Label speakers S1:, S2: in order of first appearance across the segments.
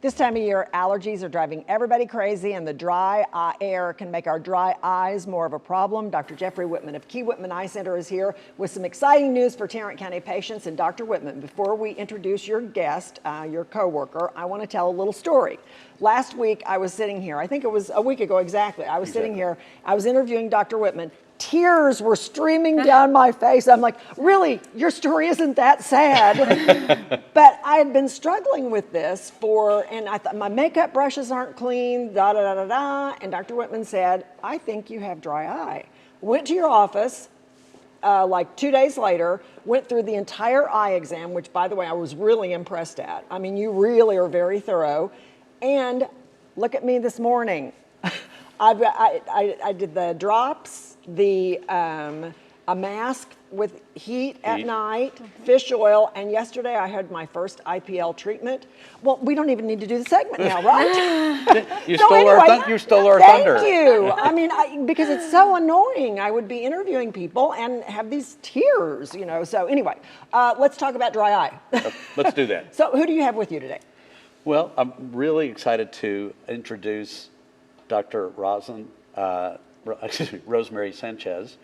S1: This time of year, allergies are driving everybody crazy, and the dry air can make our dry eyes more of a problem. Dr. Jeffrey Whitman of Key-Whitman Eye Center is here with some exciting news for Tarrant County patients. And Dr. Whitman, before we introduce your guest, your coworker, I want to tell a little story. Last week, I was sitting here, I think it was a week ago exactly, I was sitting here, I was interviewing Dr. Whitman. Tears were streaming down my face. I'm like, really, your story isn't that sad. But I had been struggling with this and I thought, my makeup brushes aren't clean, da da da da da. And Dr. Whitman said, I think you have dry eye. Went to your office, like 2 days later, went through the entire eye exam, which, by the way, I was really impressed at. I mean, you really are very thorough. And look at me this morning. I did the drops, a mask with heat at night, fish oil, and yesterday I had my first IPL treatment. Well, we don't even need to do the segment now, right?
S2: You stole our thunder.
S1: Thank you. I mean, because it's so annoying. I would be interviewing people and have these tears, you know. So anyway, let's talk about dry eye.
S2: Let's do that.
S1: So who do you have with you today?
S2: Well, I'm really excited to introduce Dr. Rosmary Sanchez,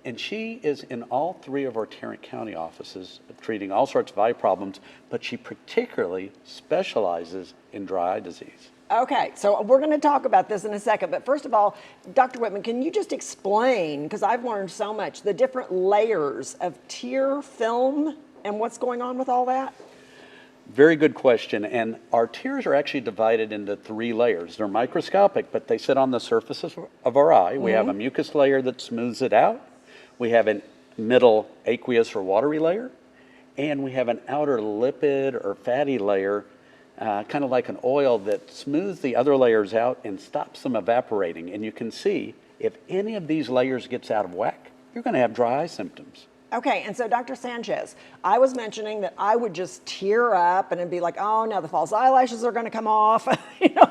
S2: and she is in all three of our Tarrant County offices treating all sorts of eye problems, but she particularly specializes in dry eye disease.
S1: Okay, so we're going to talk about this in a second, but first of all, Dr. Whitman, can you just explain, because I've learned so much, the different layers of tear film and what's going on with all that?
S2: Very good question, and our tears are actually divided into three layers. They're microscopic, but they sit on the surface of our eye. We have a mucus layer that smooths it out. We have a middle aqueous or watery layer, and we have an outer lipid or fatty layer, kind of like an oil that smooths the other layers out and stops them evaporating. And you can see if any of these layers gets out of whack, you're going to have dry eye symptoms.
S1: Okay, and so Dr. Sanchez, I was mentioning that I would just tear up and it'd be like, oh, now the false eyelashes are going to come off. You know,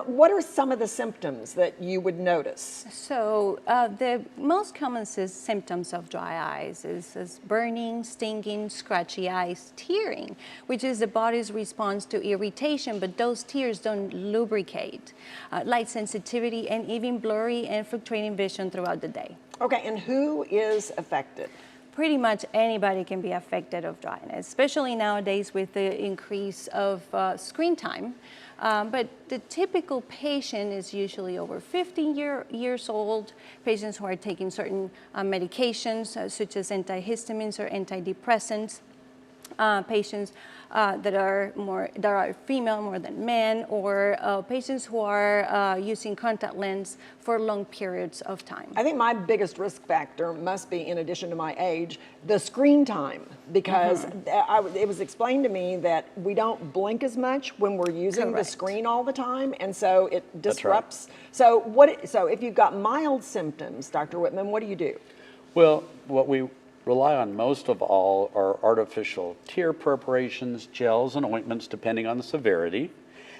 S1: what are some of the symptoms that you would notice?
S3: So the most common symptoms of dry eyes is burning, stinging, scratchy eyes, tearing, which is the body's response to irritation, but those tears don't lubricate. Light sensitivity and even blurry and fluctuating vision throughout the day.
S1: Okay, and who is affected?
S3: Pretty much anybody can be affected of dryness, especially nowadays with the increase of screen time. But the typical patient is usually over 15 years old, patients who are taking certain medications such as antihistamines or antidepressants, patients that are female more than men, or patients who are using contact lens for long periods of time.
S1: I think my biggest risk factor must be, in addition to my age, the screen time, because it was explained to me that we don't blink as much when we're using the screen all the time, and so it disrupts. Right. So if you've got mild symptoms, Dr. Whitman, what do you do?
S2: Well, what we rely on most of all are artificial tear preparations, gels, and ointments, depending on the severity.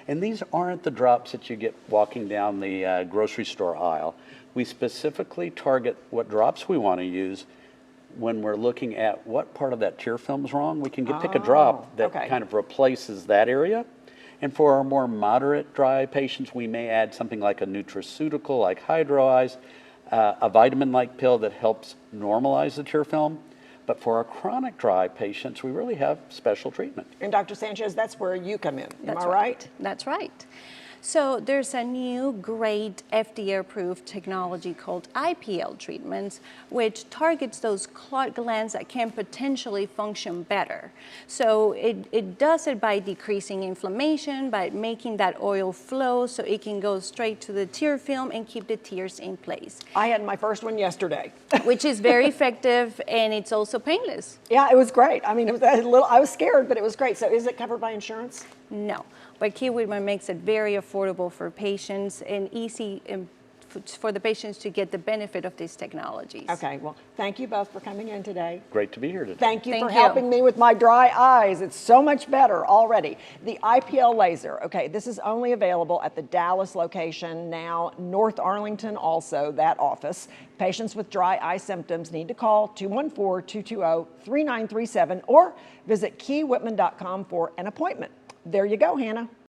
S2: And these aren't the drops that you get walking down the grocery store aisle. We specifically target what drops we want to use when we're looking at what part of that tear film is wrong. We can pick a drop that kind of replaces that area. And for our more moderate dry eye patients, we may add something like a nutraceutical, like Hydro Eyes, a vitamin-like pill that helps normalize the tear film. But for our chronic dry patients, we really have special treatment.
S1: And Dr. Sanchez, that's where you come in. Am I
S3: right?
S1: right?
S3: That's right. So there's a new great FDA-approved technology called IPL treatments, which targets those clot glands that can potentially function better. So it does it by decreasing inflammation, by making that oil flow so it can go straight to the tear film and keep the tears in place.
S1: I had my first one yesterday.
S3: Which is very effective, and it's also painless.
S1: Yeah, it was great. I mean, I was scared, but it was great. So is it covered by insurance?
S3: No, but Key-Whitman makes it very affordable for patients and easy for the patients to get the benefit of these technologies.
S1: Okay, well, thank you both for coming in today.
S2: Great to be here today.
S1: Thank you for helping me with my dry eyes. It's so much better already. The IPL laser, okay, this is only available at the Dallas location now, North Arlington also, that office. Patients with dry eye symptoms need to call 214-220-3937 or visit keywhitman.com for an appointment. There you go, Hannah.